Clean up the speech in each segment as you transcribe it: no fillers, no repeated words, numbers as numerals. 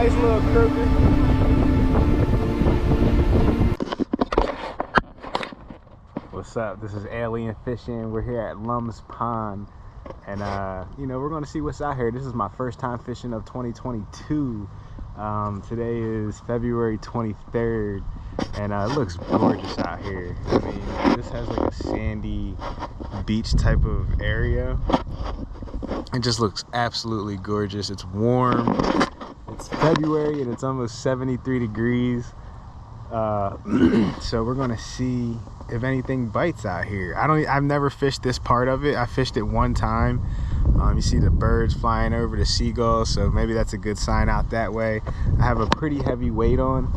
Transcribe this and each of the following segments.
Nice little croaker. What's up? This is Alien Fishing. We're here at Lum's Pond, and you know, we're going to see what's out here. This is my first time fishing of 2022. Today is February 23rd, and it looks gorgeous out here. I mean, this has like a sandy beach type of area. It just looks absolutely gorgeous. It's warm. It's February and it's almost 73 degrees. So we're gonna see if anything bites out here. I've never fished this part of it. I fished it one time. You see the birds flying over, the seagulls, so maybe that's a good sign out that way. I have a pretty heavy weight on.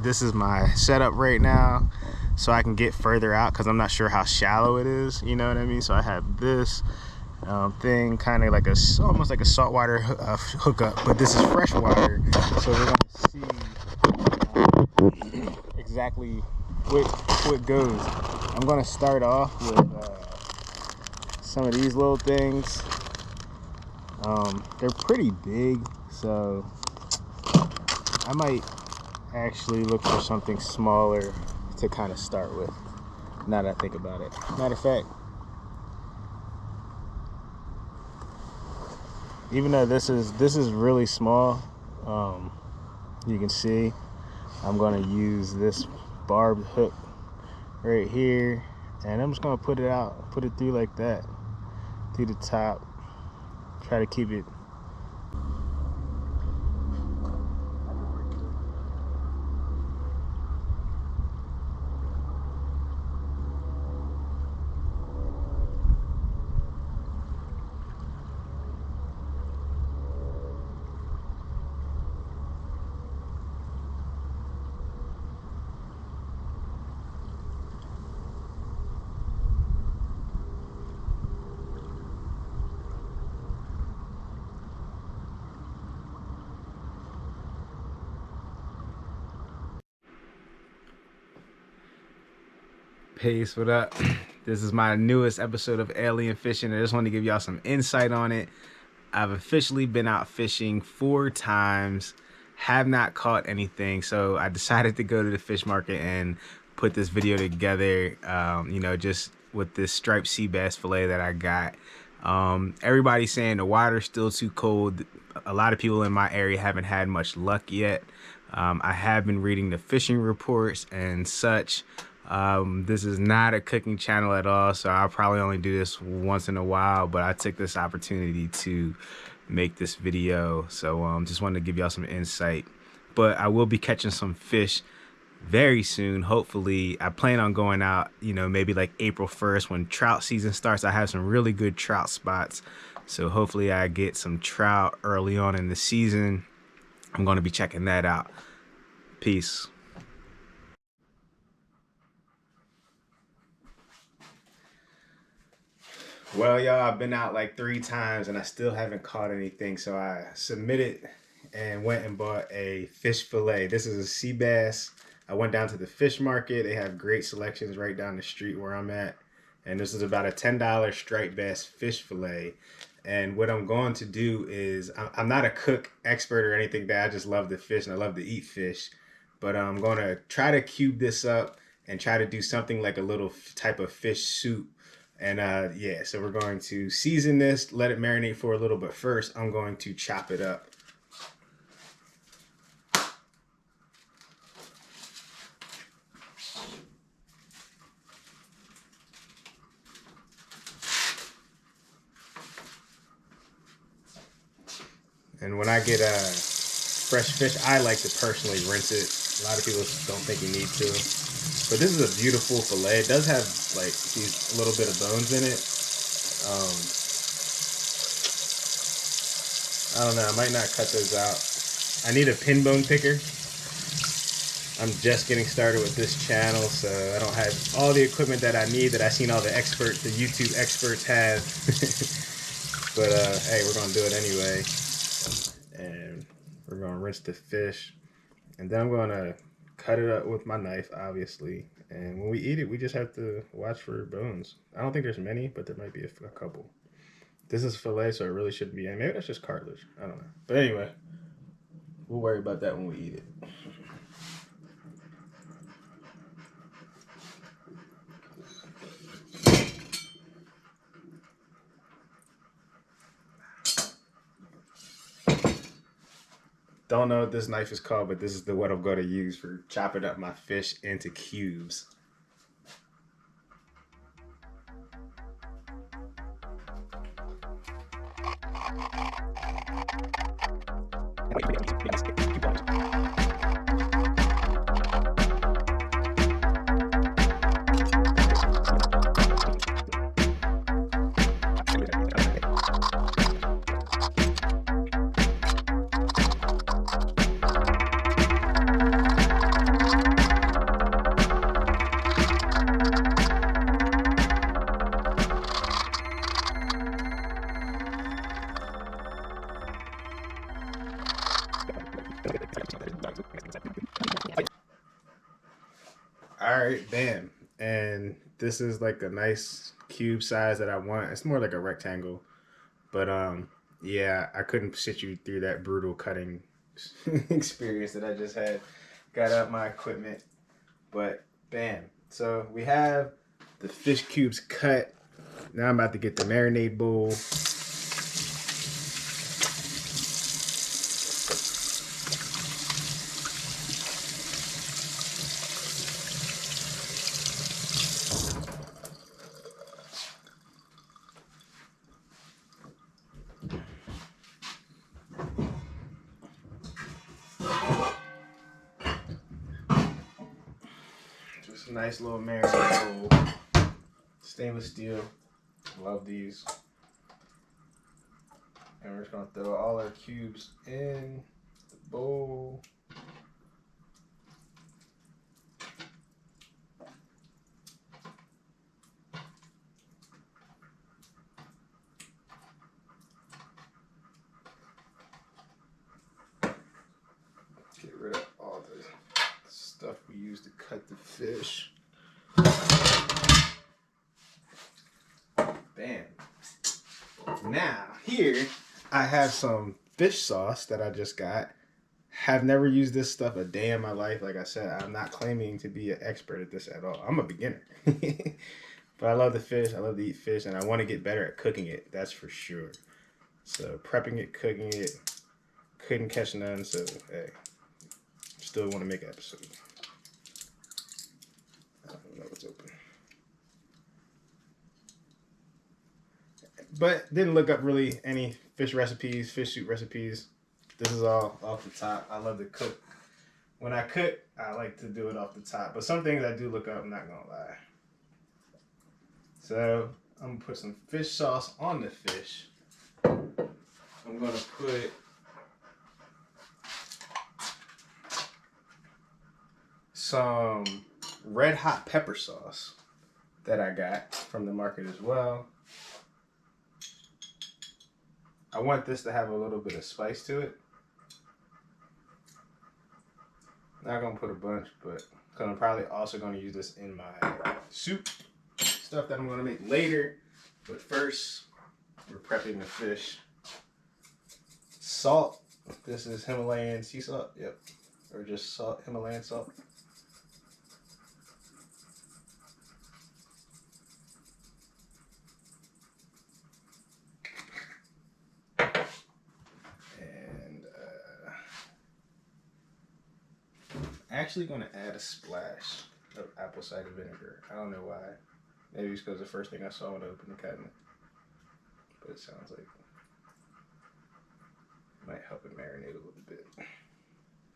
This is my setup right now so I can get further out, because I'm not sure how shallow it is, you know what I mean? So I have this thing, kind of like almost like a saltwater hookup, but this is freshwater, so we're gonna see exactly what goes. I'm gonna start off with some of these little things. They're pretty big, so I might actually look for something smaller to kind of start with, now that I think about it. Matter of fact, even though this is really small, you can see I'm going to use this barbed hook right here, and I'm just going to put it through like that, through the top. Try to keep it Peace, what up? This is my newest episode of Alien Fishing. I just want to give y'all some insight on it. I've officially been out fishing 4 times, have not caught anything, so I decided to go to the fish market and put this video together, you know, just with this striped sea bass fillet that I got. Everybody's saying the water's still too cold. A lot of people in my area haven't had much luck yet. I have been reading the fishing reports and such. This is not a cooking channel at all, so I'll probably only do this once in a while, but I took this opportunity to make this video, so just wanted to give y'all some insight. But I will be catching some fish very soon. Hopefully, I plan on going out, you know, maybe like April 1st when trout season starts. I have some really good trout spots, so hopefully I get some trout early on in the season. I'm going to be checking that out. Peace. Well, y'all, I've been out like 3 times and I still haven't caught anything, so I submitted and went and bought a fish fillet. This is a sea bass. I went down to the fish market. They have great selections right down the street where I'm at, and this is about a $10 striped bass fish fillet. And what I'm going to do is, I'm not a cook expert or anything, that I just love to fish and I love to eat fish, but I'm going to try to cube this up and try to do something like a little type of fish soup. And yeah, so we're going to season this, let it marinate for a little bit. First, I'm going to chop it up. And when I get fresh fish, I like to personally rinse it. A lot of people don't think you need to. But this is a beautiful fillet. It does have like a little bit of bones in it. I don't know, I might not cut those out. I need a pin bone picker. I'm just getting started with this channel, so I don't have all the equipment that I need that I've seen all the YouTube experts have. But hey, we're gonna do it anyway. And we're gonna rinse the fish. And then I'm gonna cut it up with my knife, obviously. And when we eat it, we just have to watch for bones. I don't think there's many, but there might be a couple. This is fillet, so it really shouldn't be in. Maybe that's just cartilage. I don't know. But anyway, we'll worry about that when we eat it. Don't know what this knife is called, but this is the what I'm going to use for chopping up my fish into cubes. All right, bam. And this is like a nice cube size that I want. It's more like a rectangle. But yeah, I couldn't sit you through that brutal cutting experience that I just had. Got out my equipment. But bam. So we have the fish cubes cut. Now I'm about to get the marinade bowl. Just a nice little marinade bowl. Stainless steel. Love these. And we're just gonna throw all our cubes in the bowl. Get rid of all the stuff we use to cut the fish. Bam. Now, here I have some fish sauce that I just got. Have never used this stuff a day in my life. Like I said, I'm not claiming to be an expert at this at all. I'm a beginner. But I love the fish. I love to eat fish, and I want to get better at cooking it. That's for sure. So prepping it, cooking it, couldn't catch none. So hey, still want to make an episode. I don't know what's open. But didn't look up really any fish recipes, fish soup recipes. This is all off the top. I love to cook. When I cook, I like to do it off the top. But some things I do look up, I'm not going to lie. So I'm going to put some fish sauce on the fish. I'm going to put some red hot pepper sauce that I got from the market as well. I want this to have a little bit of spice to it. Not gonna put a bunch, but I'm probably also gonna use this in my soup stuff that I'm gonna make later. But first, we're prepping the fish. Salt. This is Himalayan sea salt. Yep, or just salt, Himalayan salt. Actually going to add a splash of apple cider vinegar. I don't know why. Maybe it's because the first thing I saw when I opened the cabinet. But it sounds like it might help it marinate a little bit.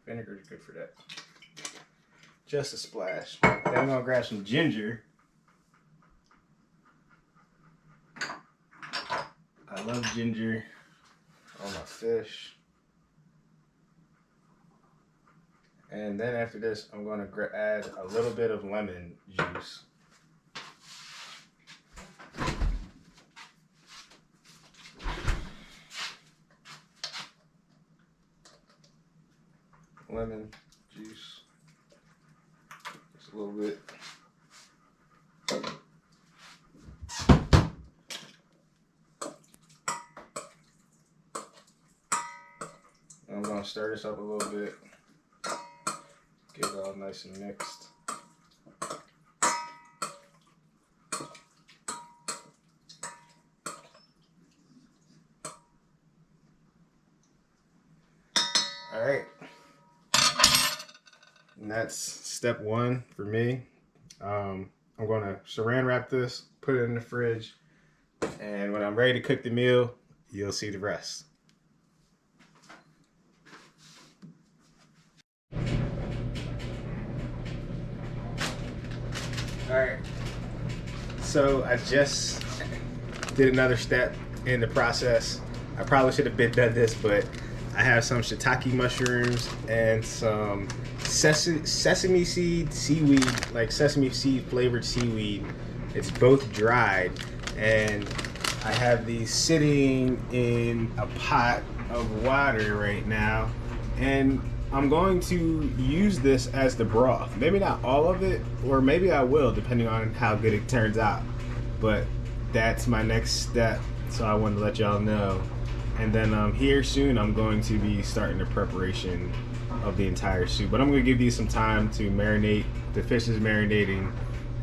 Vinegar is good for that. Just a splash. Then I'm going to grab some ginger. I love ginger on my fish. And then after this, I'm going to add a little bit of lemon juice. Lemon juice. Just a little bit. I'm gonna stir this up a little bit. Get it all nice and mixed. All right. And that's step one for me. I'm gonna saran wrap this, put it in the fridge, and when I'm ready to cook the meal, you'll see the rest. All right. So I just did another step in the process. I probably should have done this, but I have some shiitake mushrooms and some sesame seed seaweed, like sesame seed flavored seaweed. It's both dried, and I have these sitting in a pot of water right now, and I'm going to use this as the broth. Maybe not all of it, or maybe I will, depending on how good it turns out. But that's my next step, so I wanted to let y'all know. And then here soon, I'm going to be starting the preparation of the entire soup. But I'm going to give these some time to marinate. The fish is marinating,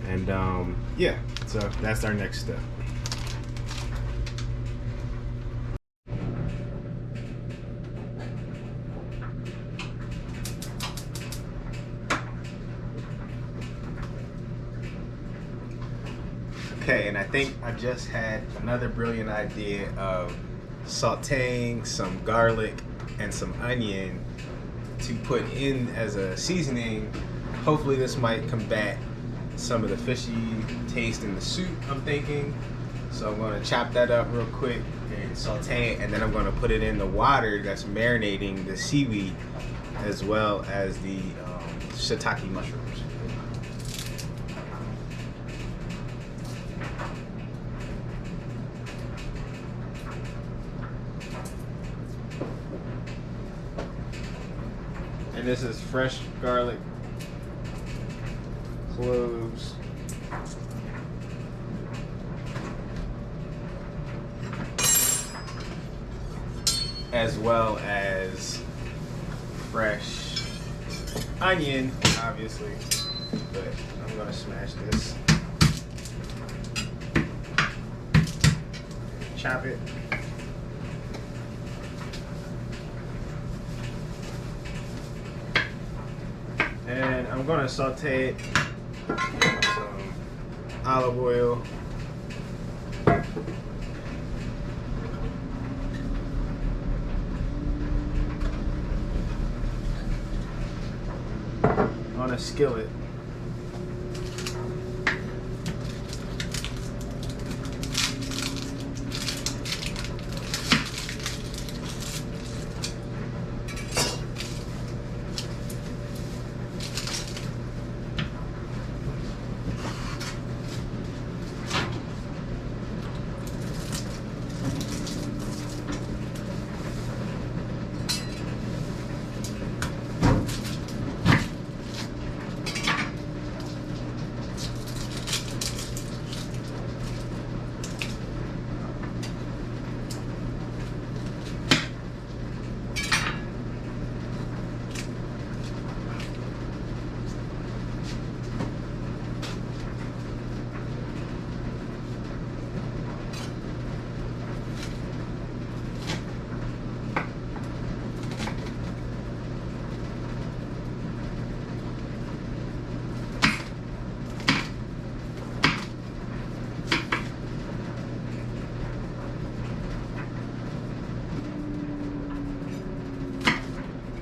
and yeah, so that's our next step. Okay, and I think I just had another brilliant idea of sauteing some garlic and some onion to put in as a seasoning. Hopefully this might combat some of the fishy taste in the soup, I'm thinking. So I'm going to chop that up real quick and saute it, and then I'm going to put it in the water that's marinating the seaweed as well as the shiitake mushrooms. And this is fresh garlic, cloves, as well as fresh onion, obviously, but I'm gonna smash this, chop it. And I'm gonna saute it with some olive oil. On a skillet.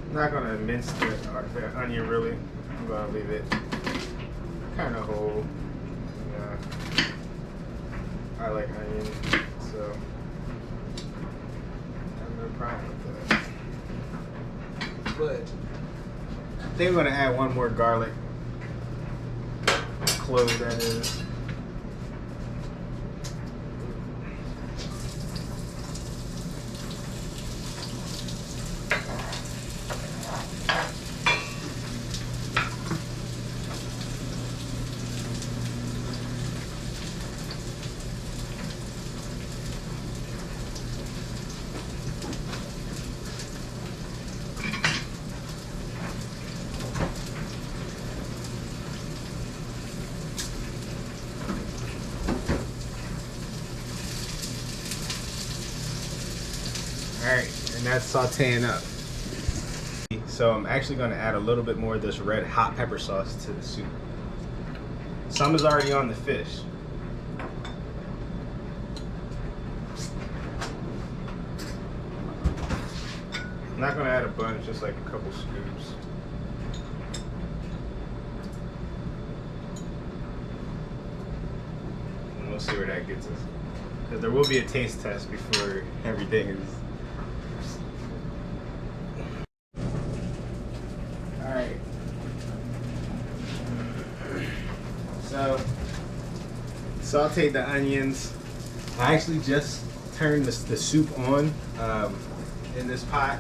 I'm not gonna mince the onion really. I'm gonna leave it kind of whole. Yeah, I like onion, so I have no problem with that. But I think I'm gonna add one more garlic clove, that is. All right, and that's sauteing up. So I'm actually going to add a little bit more of this red hot pepper sauce to the soup. Some is already on the fish. I'm not going to add a bunch, just like a couple scoops. And we'll see where that gets us. Because there will be a taste test before everything is. Alright. So, sauteed the onions. I actually just turned the soup on in this pot.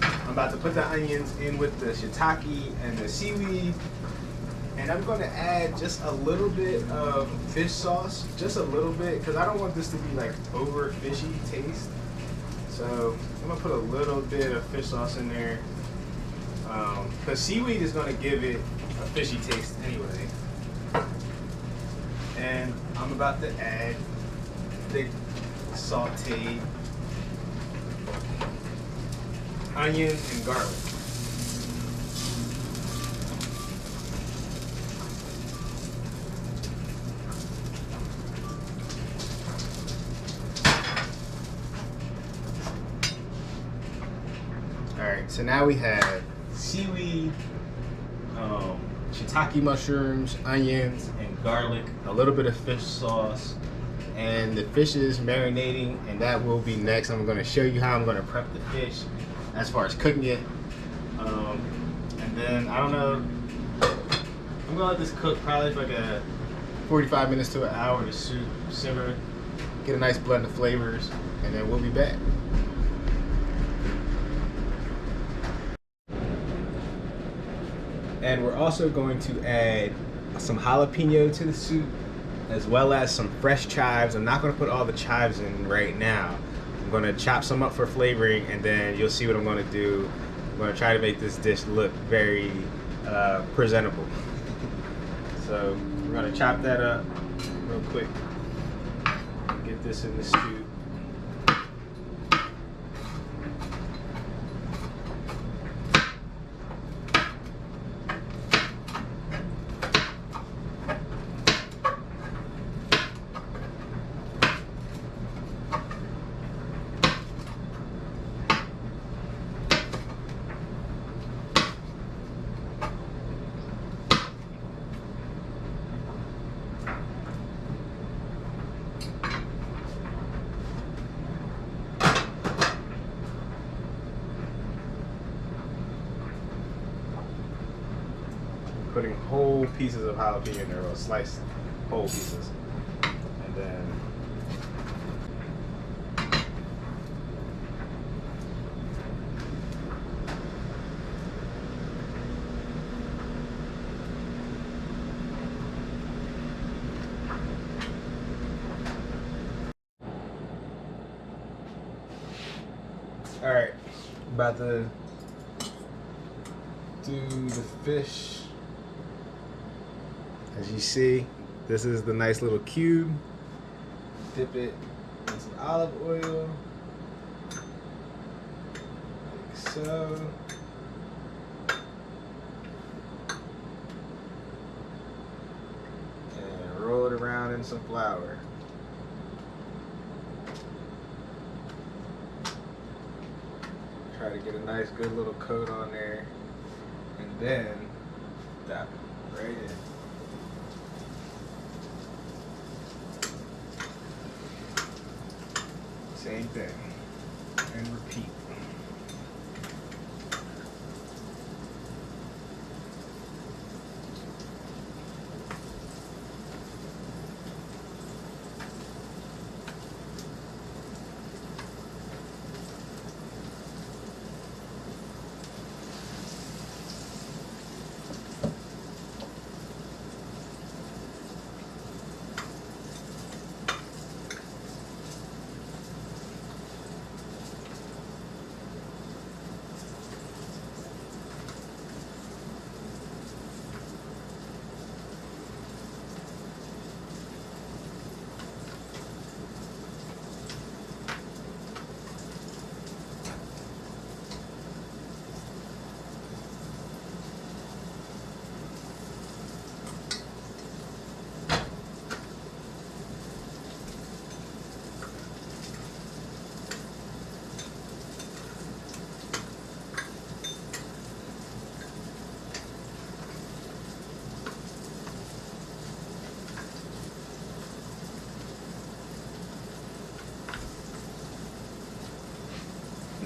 I'm about to put the onions in with the shiitake and the seaweed. And I'm going to add just a little bit of fish sauce, just a little bit, because I don't want this to be like over fishy taste. So I'm going to put a little bit of fish sauce in there. Because seaweed is going to give it a fishy taste anyway. And I'm about to add the sauteed onion and garlic. Alright, so now we have seaweed, shiitake mushrooms, onions, and garlic, a little bit of fish sauce, and the fish is marinating, and that will be next. I'm going to show you how I'm going to prep the fish as far as cooking it. And then, I don't know, I'm going to let this cook probably for like a 45 minutes to an hour to simmer, get a nice blend of flavors, and then we'll be back. And we're also going to add some jalapeno to the soup, as well as some fresh chives. I'm not going to put all the chives in right now. I'm going to chop some up for flavoring, and then you'll see what I'm going to do. I'm going to try to make this dish look very presentable. So we're going to chop that up real quick. Get this in the stew. Putting whole pieces of jalapeno in there, or sliced whole pieces. And then alright, about to do the fish. As you see, this is the nice little cube. Dip it in some olive oil, like so. And roll it around in some flour. Try to get a nice good little coat on there. And then dab it right in. Same thing, and repeat.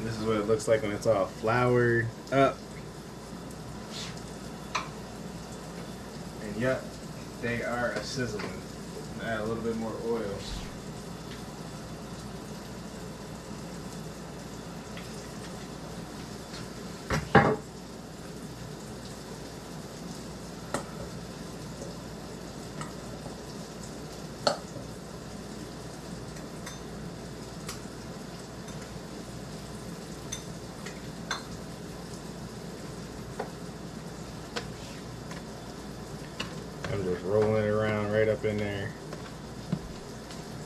And this is what it looks like when it's all floured up. And yep, they are a sizzling. Add a little bit more oil. I'm just rolling it around right up in there.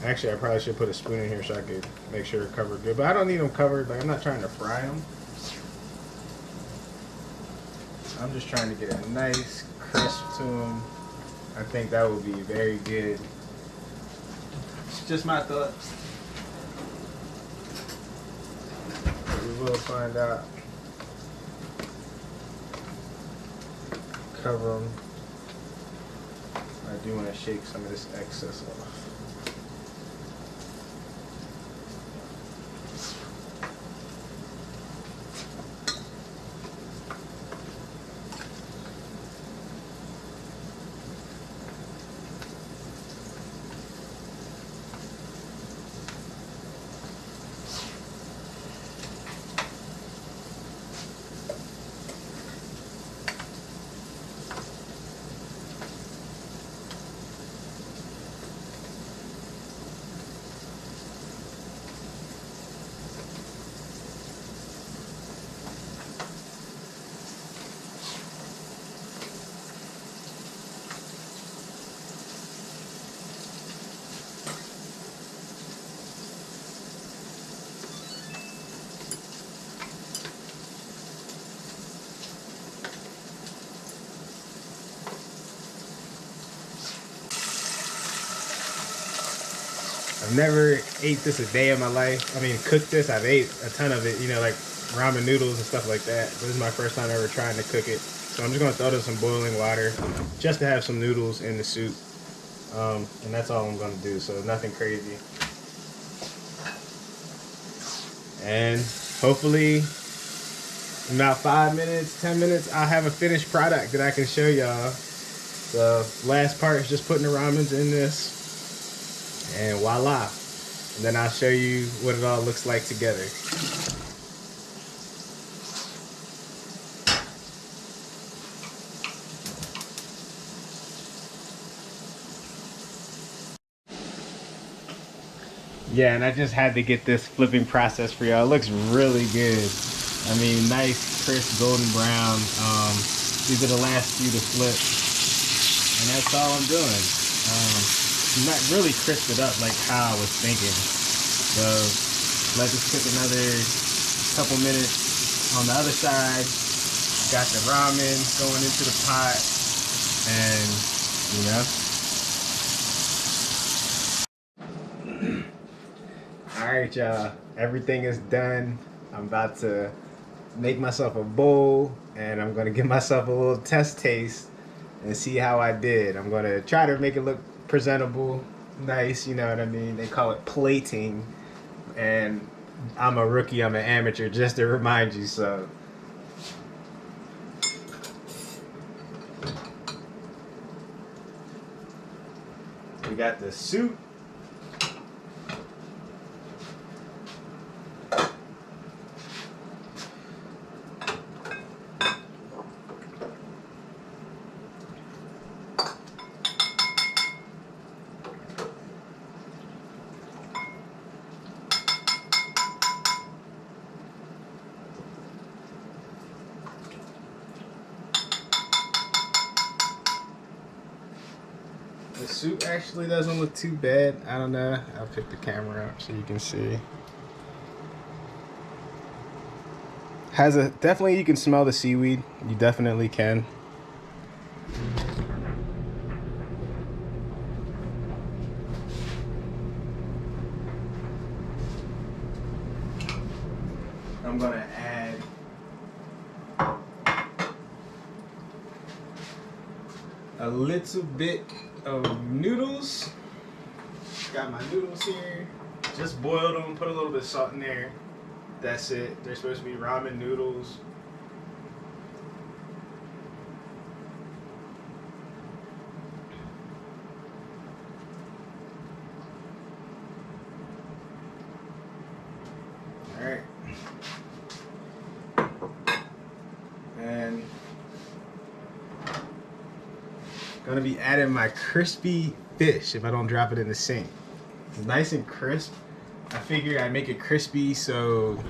Actually, I probably should put a spoon in here so I could make sure it's covered good. But I don't need them covered. Like, I'm not trying to fry them. I'm just trying to get a nice crisp to them. I think that would be very good. It's just my thoughts. We will find out. Cover them. I do want to shake some of this excess off. I've never ate this a day in my life. I mean, cooked this, I've ate a ton of it, you know, like ramen noodles and stuff like that. This is my first time ever trying to cook it. So I'm just gonna throw it in some boiling water just to have some noodles in the soup. And that's all I'm gonna do, so nothing crazy. And hopefully in about 5 minutes, 10 minutes, I'll have a finished product that I can show y'all. So last part is just putting the ramens in this. And voila. And then I'll show you what it all looks like together. Yeah, and I just had to get this flipping process for y'all. It looks really good. I mean, nice, crisp, golden brown. These are the last few to flip. And that's all I'm doing. Not really crisp it up like how I was thinking. So let this cook another couple minutes on the other side. Got the ramen going into the pot, and you know. Alright, y'all, everything is done. I'm about to make myself a bowl, and I'm gonna give myself a little test taste and see how I did. I'm gonna try to make it look presentable, nice, you know what I mean? They call it plating, and I'm a rookie, I'm an amateur, just to remind you. So we got the soup. The soup actually doesn't look too bad. I don't know. I'll pick the camera up so you can see. Has a definitely, you can smell the seaweed. You definitely can. I'm gonna add a little bit of noodles. Got my noodles here. Just boiled them, put a little bit of salt in there. That's it. They're supposed to be ramen noodles. Alright. And gonna be adding my crispy fish if I don't drop it in the sink. It's nice and crisp. I figure I make it crispy so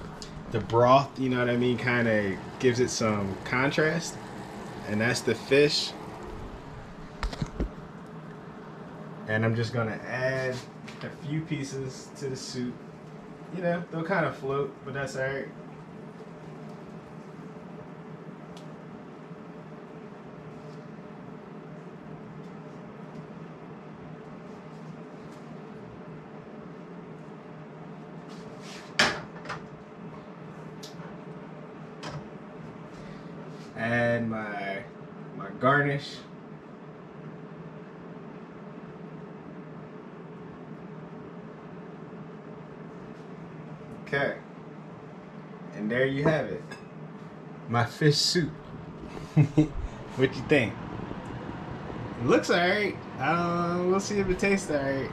the broth, you know what I mean, kind of gives it some contrast. And that's the fish. And I'm just gonna add a few pieces to the soup. You know, they'll kind of float, but that's alright. Add my garnish. Okay. And there you have it. My fish soup. What you think? It looks alright. We'll see if it tastes alright.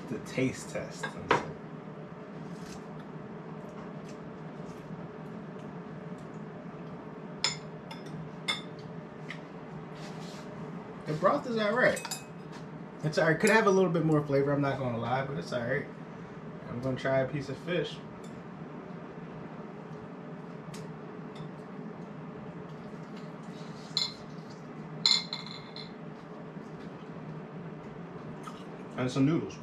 The taste test. The broth is alright. It's alright. Could have a little bit more flavor, I'm not gonna lie, but it's alright. I'm gonna try a piece of fish. And some noodles.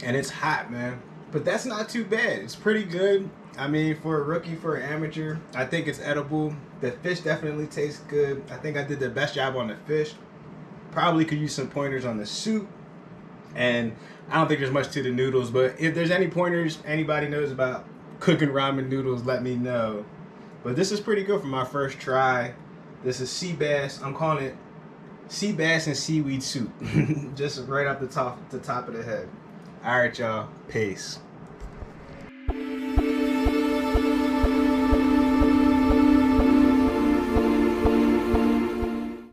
And it's hot, man. But that's not too bad. It's pretty good. I mean, for a rookie, for an amateur, I think it's edible. The fish definitely tastes good. I think I did the best job on the fish. Probably could use some pointers on the soup. And I don't think there's much to the noodles, but if there's any pointers anybody knows about cooking ramen noodles, let me know. But this is pretty good for my first try. This is sea bass. I'm calling it sea bass and seaweed soup. Just right up the top of the head. All right, y'all. Peace.